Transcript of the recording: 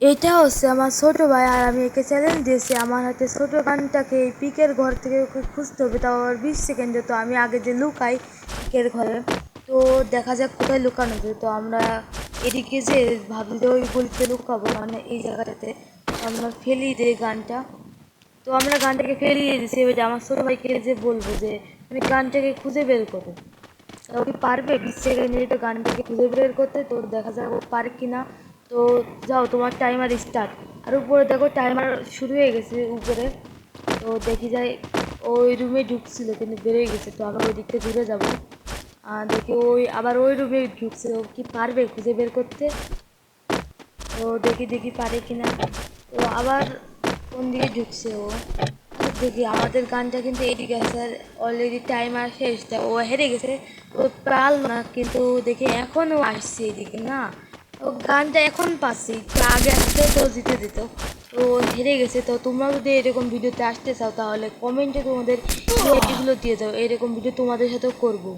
এটা হচ্ছে আমার ছোট ভাই, আর আমি একে চ্যালেঞ্জ দিয়েছি আমার হাতে ছোট গানটাকে এই পিকের ঘর থেকে ওকে খুঁজতে হবে, তাও আবার 20 সেকেন্ডে। তো আমি আগে যে লুকাই পিকের ঘরে, তো দেখা যাক কোথায় লুকানো যায়। তো আমরা এদিকে যে ভাবি যে ওই গলিতে লুকাবো, মানে এই জায়গাটাতে আমরা ফেলি দিয়ে গানটা। তো আমরা গানটাকে ফেলিয়ে দিচ্ছি, এবার আমার ছোট ভাইকে যে বলবো যে তুমি গানটাকে খুঁজে বের করো। ও কি পারবে 20 সেকেন্ডে তো গানটাকে খুঁজে বের করতে? তো দেখা যাক ও পারে কিনা। তো যাও, তোমার টাইমার স্টার্ট। আর উপরে দেখো টাইমার শুরু হয়ে গেছে উপরে। তো দেখি যাই, ওই রুমে ঢুকছিল কিন্তু বেরোয় গেছে। তো আমরা ওই দিকটা ঘুরে যাবো, আর দেখি ওই আবার ওই রুমে ঢুকছে। ও কি পারবে খুঁজে বের করতে? তো দেখি দেখি পারে কিনা। তো আবার কোন দিকে ঢুকছে ও? দেখি আমাদের গানটা কিন্তু এদিকে আছে, আর অলরেডি টাইমার শেষ। তা ও হেরে গেছে, ও পারল না। কিন্তু দেখি এখনও আসছে এদিকে না, ও গানটা এখন পাচ্ছি, একটু আগে আসতে তো জিতে দিত। তো হেরে গেছে। তো তোমরা যদি এরকম ভিডিওতে আসতে চাও তাহলে কমেন্টে তোমাদের ইউআইডিগুলো দিয়ে দাও, এরকম ভিডিও তোমাদের সাথেও করবো।